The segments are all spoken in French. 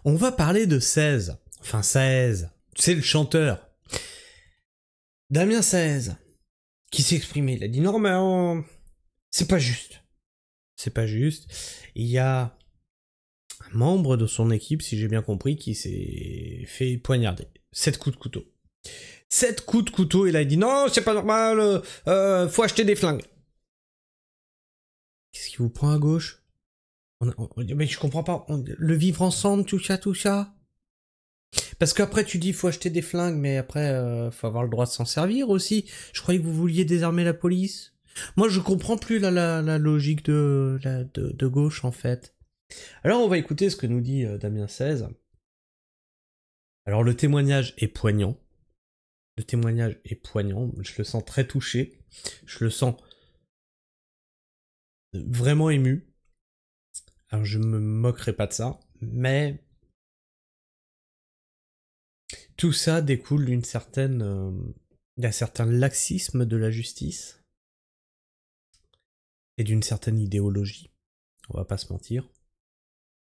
On va parler de 16. Enfin 16. C'est le chanteur. Damien 16. Qui s'est exprimé. Il a dit non mais c'est pas juste. C'est pas juste. Il y a un membre de son équipe, si j'ai bien compris, qui s'est fait poignarder. 7 coups de couteau. 7 coups de couteau, et là il dit non, c'est pas normal, faut acheter des flingues. Qu'est-ce qui vous prend à gauche? Mais je comprends pas, le vivre ensemble, tout ça. Parce qu'après tu dis faut acheter des flingues, mais après faut avoir le droit de s'en servir aussi. Je croyais que vous vouliez désarmer la police. Moi je comprends plus la logique de gauche en fait. Alors on va écouter ce que nous dit Damien 16. Alors le témoignage est poignant. Le témoignage est poignant. Je le sens très touché. Je le sens vraiment ému. Alors je me moquerai pas de ça, mais tout ça découle d'un certain laxisme de la justice et d'une certaine idéologie. On va pas se mentir.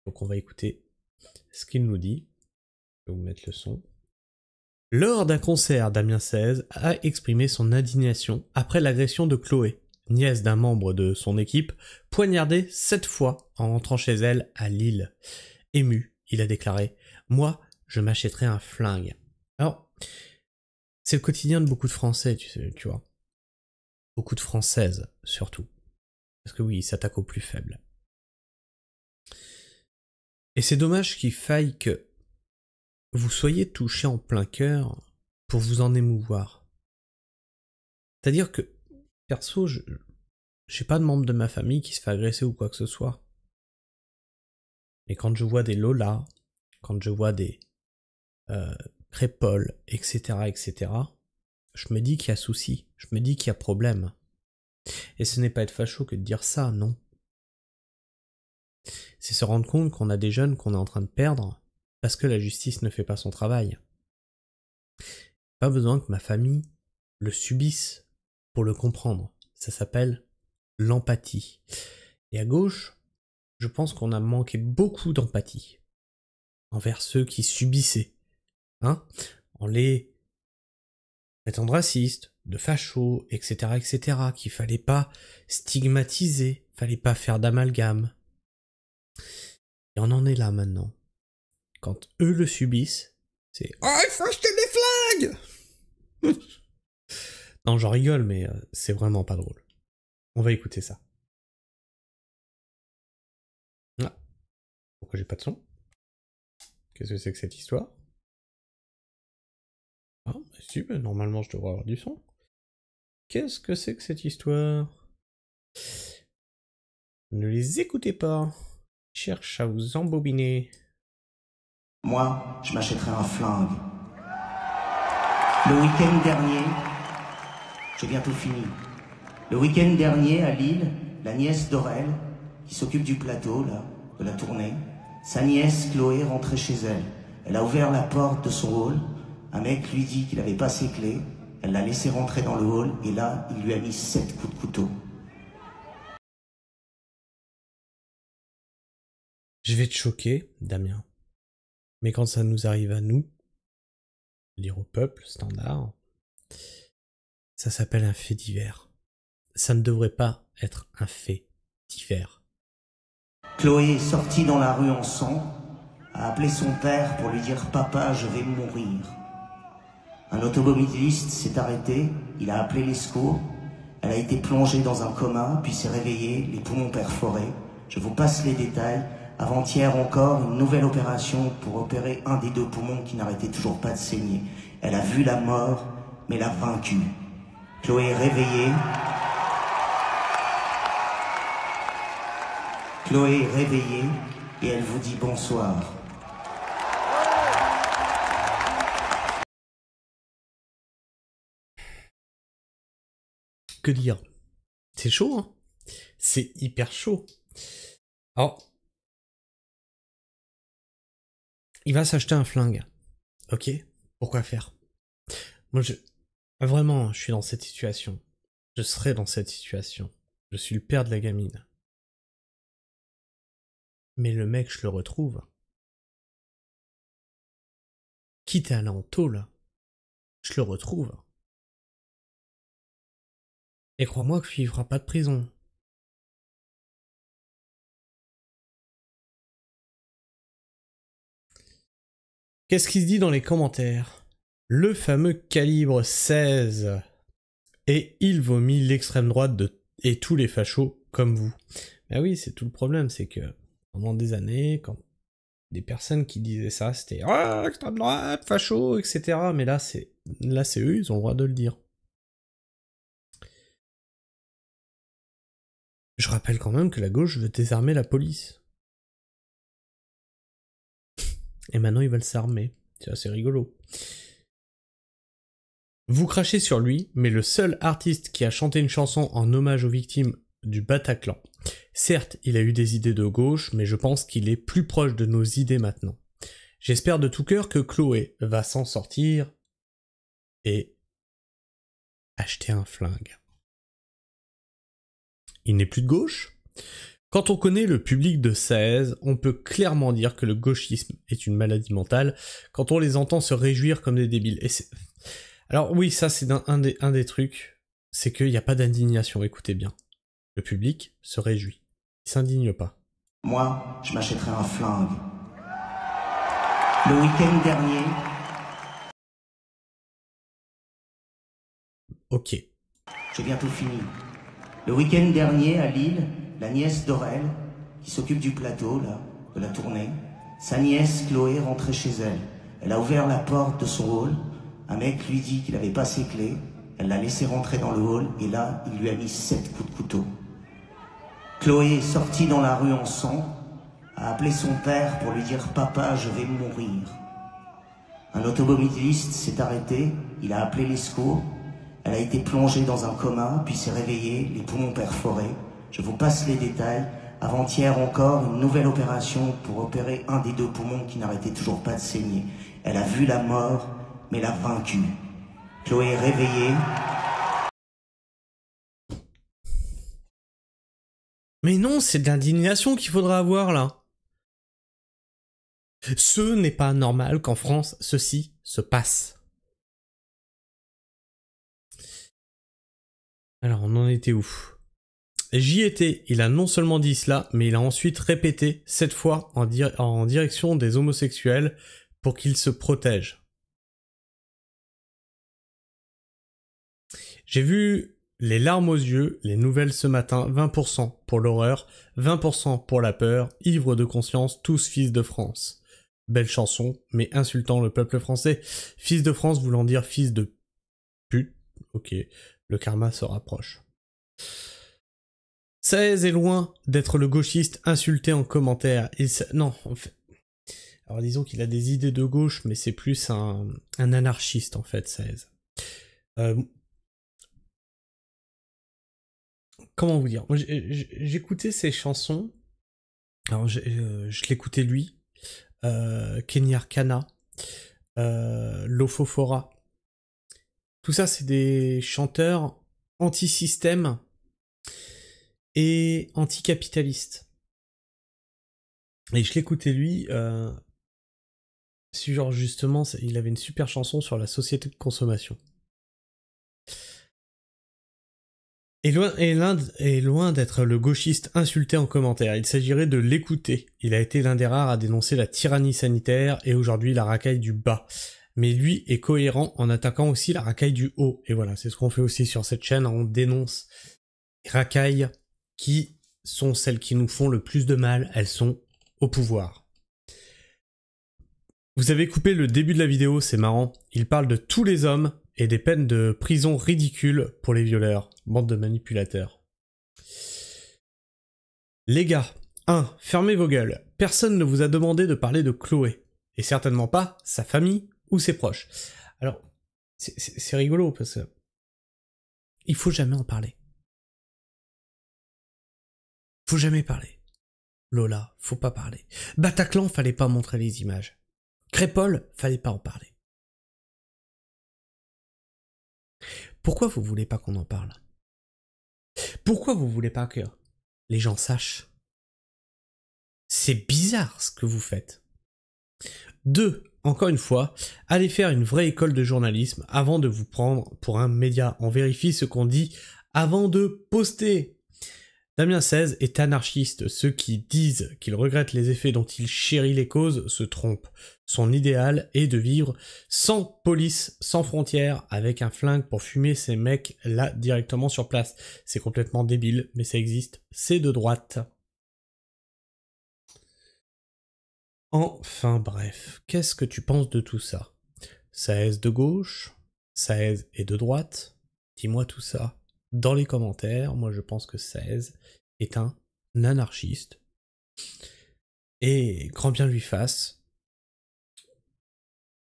Donc on va écouter ce qu'il nous dit. Je vais vous mettre le son. Lors d'un concert, Damien 16 a exprimé son indignation après l'agression de Chloé, nièce d'un membre de son équipe, poignardée 7 fois en rentrant chez elle à Lille. Ému, il a déclaré « Moi, je m'achèterais un flingue. » Alors, c'est le quotidien de beaucoup de Français, tu vois. Beaucoup de Françaises, surtout. Parce que oui, ils s'attaquent aux plus faibles. Et c'est dommage qu'il faille que vous soyez touché en plein cœur pour vous en émouvoir. C'est-à-dire que, perso, j'ai pas de membre de ma famille qui se fait agresser ou quoi que ce soit. Mais quand je vois des Lola, quand je vois des Crépol, etc., je me dis qu'il y a souci, je me dis qu'il y a problème. Et ce n'est pas être facho que de dire ça, non. C'est se rendre compte qu'on a des jeunes qu'on est en train de perdre parce que la justice ne fait pas son travail. Pas besoin que ma famille le subisse pour le comprendre. Ça s'appelle l'empathie. Et à gauche, je pense qu'on a manqué beaucoup d'empathie envers ceux qui subissaient, hein, en les traitant de racistes, de fachos, etc., qu'il fallait pas stigmatiser, fallait pas faire d'amalgame. Et on en est là maintenant. Quand eux le subissent, c'est « Oh, il faut acheter des flingues !» Non, j'en rigole, mais c'est vraiment pas drôle. On va écouter ça. Ah, pourquoi j'ai pas de son? Qu'est-ce que c'est que cette histoire? Ah, bah si, bah, normalement je devrais avoir du son. Qu'est-ce que c'est que cette histoire? Ne les écoutez pas. Ils cherchent à vous embobiner. Moi, je m'achèterais un flingue. Le week-end dernier, j'ai bientôt fini. Le week-end dernier, à Lille, la nièce d'Aurel, qui s'occupe du plateau, là, de la tournée, sa nièce, Chloé, rentrait chez elle. Elle a ouvert la porte de son hall. Un mec lui dit qu'il avait pas ses clés. Elle l'a laissé rentrer dans le hall, et là, il lui a mis 7 coups de couteau. Je vais te choquer, Damien. Mais quand ça nous arrive à nous, dire au peuple standard, ça s'appelle un fait divers. Ça ne devrait pas être un fait divers. Chloé est sortie dans la rue en sang, a appelé son père pour lui dire « Papa, je vais mourir ». Un automobiliste s'est arrêté, il a appelé les secours, elle a été plongée dans un coma, puis s'est réveillée, les poumons perforés. Je vous passe les détails. Avant-hier encore, une nouvelle opération pour opérer un des 2 poumons qui n'arrêtait toujours pas de saigner. Elle a vu la mort, mais l'a vaincue. Chloé est réveillée. Chloé est réveillée et elle vous dit bonsoir. Que dire? C'est chaud, hein? C'est hyper chaud. Alors, il va s'acheter un flingue. Ok? Pourquoi faire? Moi, vraiment, je suis dans cette situation. Je serai dans cette situation. Je suis le père de la gamine. Mais le mec, je le retrouve. quitte à aller en tôle, je le retrouve. Et crois-moi qu'il ne fera pas de prison. Qu'est-ce qui se dit dans les commentaires? Le fameux calibre 16. Et il vomit l'extrême droite et tous les fachos comme vous. Ben oui, c'est tout le problème, c'est que pendant des années, quand des personnes qui disaient ça, c'était « Ah, extrême droite, facho, etc. » Mais là, c'est eux, ils ont le droit de le dire. Je rappelle quand même que la gauche veut désarmer la police. Et maintenant, ils veulent s'armer. C'est assez rigolo. Vous crachez sur lui, mais le seul artiste qui a chanté une chanson en hommage aux victimes du Bataclan. Certes, il a eu des idées de gauche, mais je pense qu'il est plus proche de nos idées maintenant. J'espère de tout cœur que Chloé va s'en sortir et acheter un flingue. Il n'est plus de gauche ? Quand on connaît le public de 16, on peut clairement dire que le gauchisme est une maladie mentale quand on les entend se réjouir comme des débiles. Alors oui, ça c'est un des trucs, c'est qu'il n'y a pas d'indignation, écoutez bien. Le public se réjouit, il s'indigne pas. Moi, je m'achèterai un flingue. Le week-end dernier... Ok. J'ai bientôt fini. Le week-end dernier, à Lille, la nièce d'Aurel, qui s'occupe du plateau, là, de la tournée, sa nièce Chloé rentrait chez elle. Elle a ouvert la porte de son hall. Un mec lui dit qu'il n'avait pas ses clés. Elle l'a laissé rentrer dans le hall et là, il lui a mis 7 coups de couteau. Chloé est sortie dans la rue en sang, a appelé son père pour lui dire « Papa, je vais mourir ». Un automobiliste s'est arrêté, il a appelé les secours. Elle a été plongée dans un coma, puis s'est réveillée, les poumons perforés. Je vous passe les détails. Avant-hier encore, une nouvelle opération pour opérer un des 2 poumons qui n'arrêtait toujours pas de saigner. Elle a vu la mort, mais l'a vaincue. Chloé est réveillée. Mais non, c'est de l'indignation qu'il faudra avoir là. Ce n'est pas normal qu'en France, ceci se passe. Alors, on en était où? J'y étais, il a non seulement dit cela, mais il a ensuite répété, cette fois en direction des homosexuels, pour qu'ils se protègent. J'ai vu les larmes aux yeux, les nouvelles ce matin, 20% pour l'horreur, 20% pour la peur, ivres de conscience, tous fils de France. Belle chanson, mais insultant le peuple français. Fils de France voulant dire fils de pute. Ok, le karma se rapproche. 16 est loin d'être le gauchiste insulté en commentaire. Non, en fait. Alors disons qu'il a des idées de gauche, mais c'est plus un anarchiste en fait, 16. Comment vous dire? Moi, j'écoutais ses chansons. Alors je l'écoutais lui, Kenny Arcana, Lofofora. Tout ça, c'est des chanteurs anti-système et anticapitalistes. Et je l'écoutais lui, genre justement, il avait une super chanson sur la société de consommation. Et loin d'être le gauchiste insulté en commentaire, il s'agirait de l'écouter. Il a été l'un des rares à dénoncer la tyrannie sanitaire et aujourd'hui la racaille du bas. Mais lui est cohérent en attaquant aussi la racaille du haut. Et voilà, c'est ce qu'on fait aussi sur cette chaîne, on dénonce les racailles qui sont celles qui nous font le plus de mal, elles sont au pouvoir. Vous avez coupé le début de la vidéo, c'est marrant. Il parle de tous les hommes et des peines de prison ridicules pour les violeurs. Bande de manipulateurs. Les gars, 1. Fermez vos gueules. Personne ne vous a demandé de parler de Chloé. Et certainement pas sa famille ou ses proches. Alors, c'est rigolo parce que il faut jamais en parler. Faut jamais parler. Lola, faut pas parler. Bataclan, fallait pas montrer les images. Crépole, fallait pas en parler. Pourquoi vous voulez pas qu'on en parle? Pourquoi vous voulez pas que les gens sachent? C'est bizarre ce que vous faites. 2. encore une fois, allez faire une vraie école de journalisme avant de vous prendre pour un média. On vérifie ce qu'on dit avant de poster. Damien 16 est anarchiste. Ceux qui disent qu'ils regrettent les effets dont il chérit les causes se trompent. Son idéal est de vivre sans police, sans frontières, avec un flingue pour fumer ces mecs là directement sur place. C'est complètement débile, mais ça existe. C'est de droite. Enfin bref, qu'est-ce que tu penses de tout ça? Saez de gauche? Saez est de droite? Dis-moi tout ça dans les commentaires. Moi je pense que Saez est un anarchiste. Et grand bien lui fasse.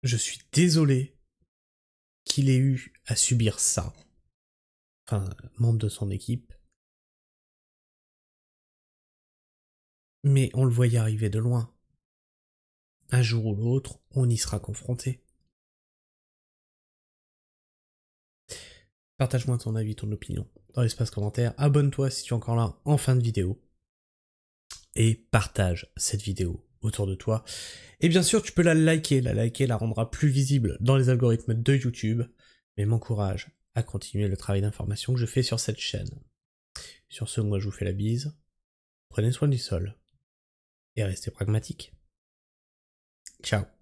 Je suis désolé qu'il ait eu à subir ça. Enfin, membre de son équipe. Mais on le voyait arriver de loin. Un jour ou l'autre, on y sera confronté. Partage-moi ton avis, ton opinion dans l'espace commentaire. Abonne-toi si tu es encore là en fin de vidéo. Et partage cette vidéo autour de toi. Et bien sûr, tu peux la liker. La liker la rendra plus visible dans les algorithmes de YouTube. Mais m'encourage à continuer le travail d'information que je fais sur cette chaîne. Sur ce, moi je vous fais la bise. Prenez soin du sol. Et restez pragmatiques. Ciao.